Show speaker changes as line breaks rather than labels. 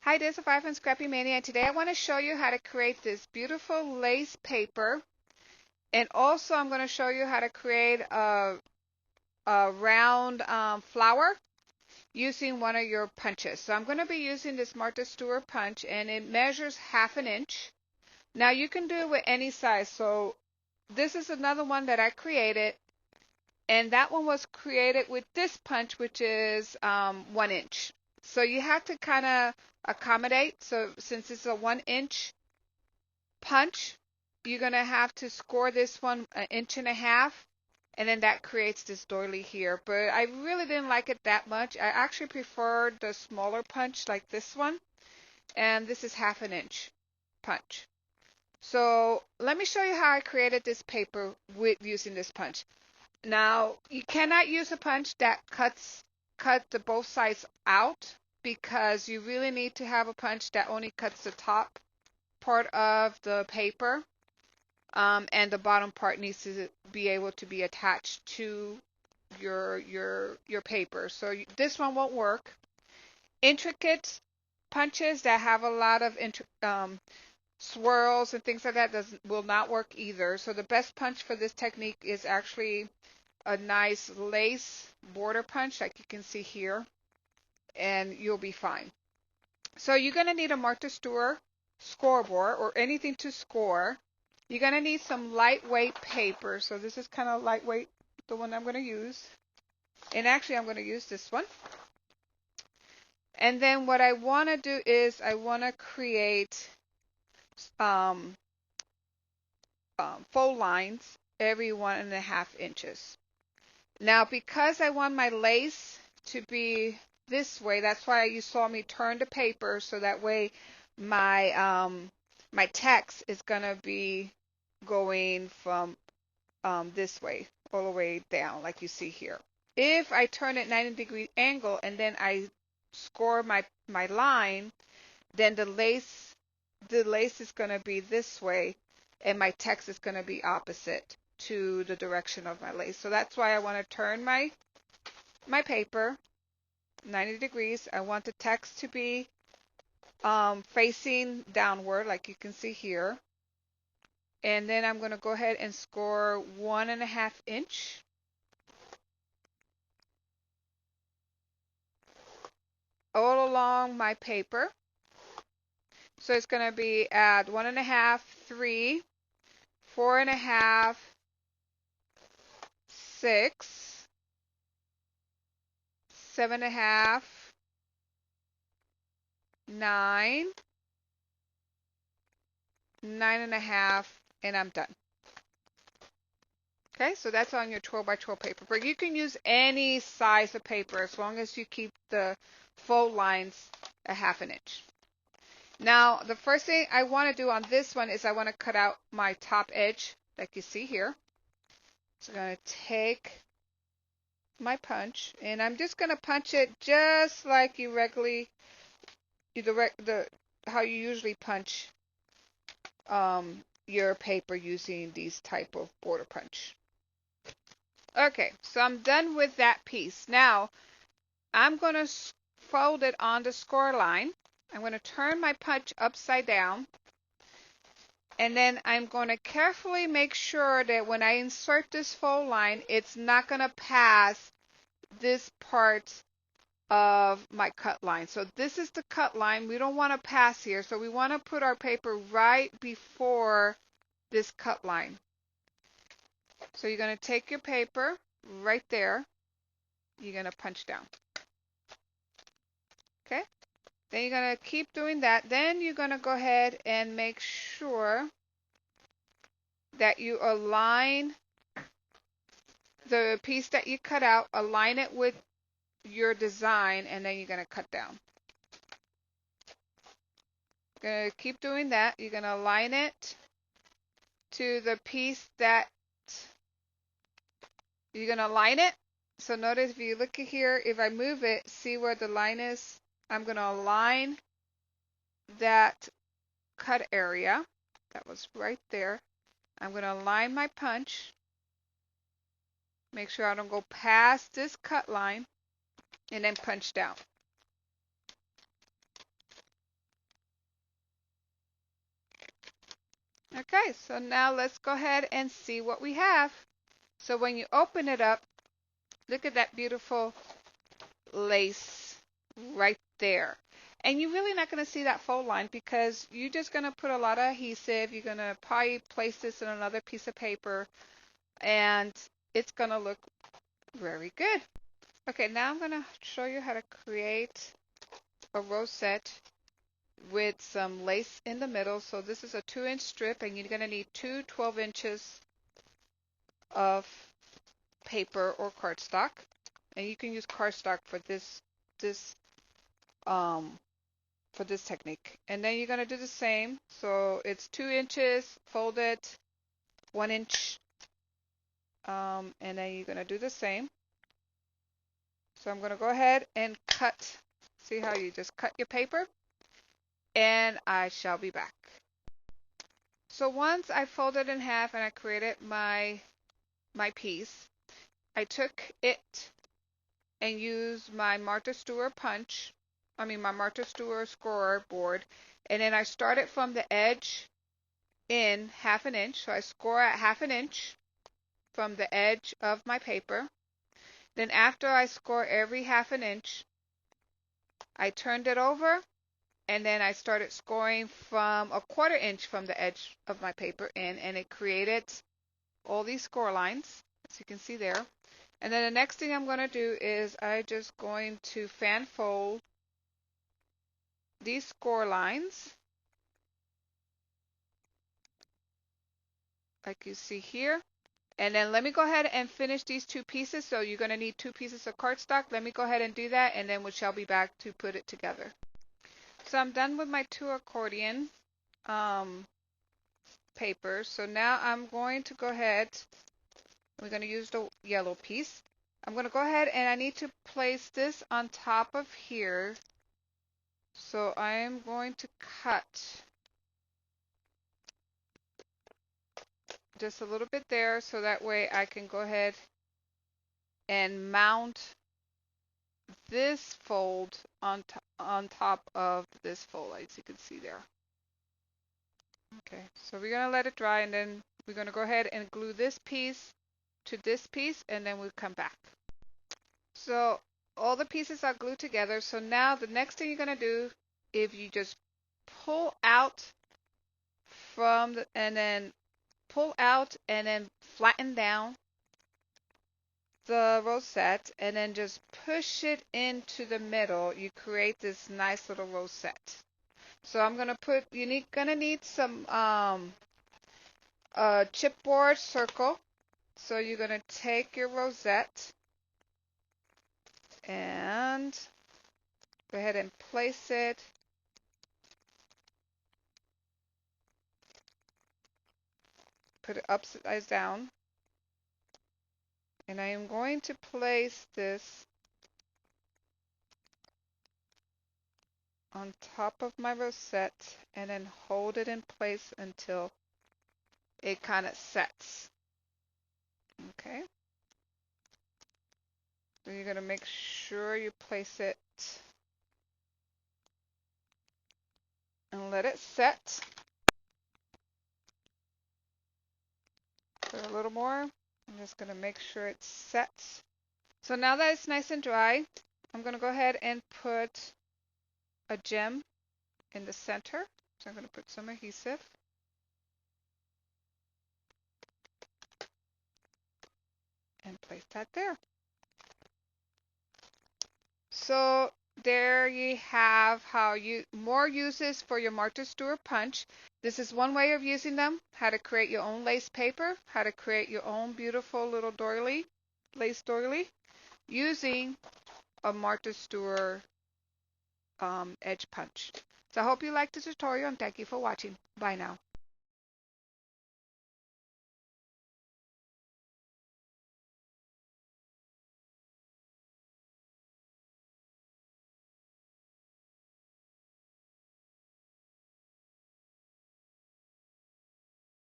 Hi, this is Five and Scrappy Mania, and today I want to show you how to create this beautiful lace paper. And also I'm going to show you how to create a round flower using one of your punches. So I'm going to be using this Martha Stewart punch, and it measures 1/2 inch. Now you can do it with any size. So this is another one that I created, and that one was created with this punch, which is 1 inch. So you have to kind of accommodate. So since it's a 1 inch punch, you're going to have to score this one 1.5 inches, and then that creates this doily here. But I really didn't like it that much. I actually preferred the smaller punch like this one, and this is 1/2 inch punch. So let me show you how I created this paper with using this punch. Now, you cannot use a punch that cut the both sides out, because you really need to have a punch that only cuts the top part of the paper, and the bottom part needs to be able to be attached to your paper. So this one won't work. Intricate punches that have a lot of swirls and things like that will not work either. So the best punch for this technique is actually a nice lace border punch like you can see here, and you'll be fine. So you're going to need a Martha Stewart scoreboard or anything to score. You're going to need some lightweight paper. So this is kind of lightweight, the one I'm going to use. And actually I'm going to use this one. And then what I want to do is I want to create fold lines every 1.5 inches. Now, because I want my lace to be this way, that's why you saw me turn the paper, so that way my text is gonna be going from this way all the way down, like you see here. If I turn it 90-degree angle and then I score my line, then the lace is gonna be this way, and my text is gonna be opposite to the direction of my lace. So that's why I want to turn my paper 90 degrees. I want the text to be facing downward, like you can see here. And then I'm going to go ahead and score 1.5 inch. All along my paper. So it's going to be at 1.5, 3, 4.5, 6, 7.5, 9, 9.5, and I'm done. Okay, so that's on your 12 by 12 paper. But you can use any size of paper as long as you keep the fold lines 1/2 inch. Now, the first thing I want to do on this one is I want to cut out my top edge, like you see here. So I'm going to take my punch, and I'm just going to punch it just like you regularly, how you usually punch your paper using these type of border punch. Okay, so I'm done with that piece. Now, I'm going to fold it on the score line. I'm going to turn my punch upside down. And then I'm going to carefully make sure that when I insert this fold line, it's not going to pass this part of my cut line. So this is the cut line. We don't want to pass here. So we want to put our paper right before this cut line. So you're going to take your paper right there. You're going to punch down. Okay? Then you're going to keep doing that. Then you're going to go ahead and make sure that you align the piece that you cut out, align it with your design, and then you're going to cut down. You're going to keep doing that. You're going to align it to the piece that you're going to align it. So notice if you look at here, if I move it, see where the line is? I'm going to align that cut area. That was right there. I'm going to align my punch. Make sure I don't go past this cut line, and then punch down. Okay, so now let's go ahead and see what we have. So when you open it up, look at that beautiful lace right there. And you're really not going to see that fold line because you're just going to put a lot of adhesive. You're going to probably place this in another piece of paper and it's going to look very good. Okay, now I'm going to show you how to create a rosette with some lace in the middle. So this is a 2-inch strip and you're going to need two 12 inches of paper or cardstock. And you can use cardstock for this um, for this technique. And then you're going to do the same. So it's 2 inches, fold it, 1 inch, and then you're going to do the same. So I'm going to go ahead and cut. See how you just cut your paper? And I shall be back. So once I folded in half and I created my piece, I took it and used my Martha Stewart my Martha Stewart scorer board, and then I started from the edge in 1/2 inch. So I score at 1/2 inch from the edge of my paper. Then after I score every 1/2 inch, I turned it over and then I started scoring from 1/4 inch from the edge of my paper in, and it created all these score lines, as you can see there. And then the next thing I'm going to do is I'm just going to fan fold these score lines like you see here. And then let me go ahead and finish these two pieces. So you're going to need 2 pieces of cardstock. Let me go ahead and do that, and then we shall be back to put it together. So I'm done with my 2 accordion papers. So now I'm going to go ahead. We're going to use the yellow piece. I'm going to go ahead and I need to place this on top of here. So I am going to cut just a little bit there so that way I can go ahead and mount this fold on top of this fold, as you can see there. Okay, so we're going to let it dry, and then we're going to go ahead and glue this piece to this piece, and then we'll come back. So all the pieces are glued together. So now the next thing you're going to do, if you just pull out and then pull out and then flatten down the rosette and then just push it into the middle, you create this nice little rosette. So I'm gonna gonna need some chipboard circle. So you're gonna take your rosette and go ahead and place it put it upside down, and I am going to place this on top of my rosette and then hold it in place until it kind of sets. Okay, so you're going to make sure you place it and let it set. Put a little more. I'm just going to make sure it sets. So now that it's nice and dry, I'm going to go ahead and put a gem in the center. So I'm going to put some adhesive. And place that there. So there you have more uses for your Martha Stewart punch. This is one way of using them, how to create your own lace paper, how to create your own beautiful little doily, lace doily, using a Martha Stewart edge punch. So I hope you liked the tutorial and thank you for watching. Bye now.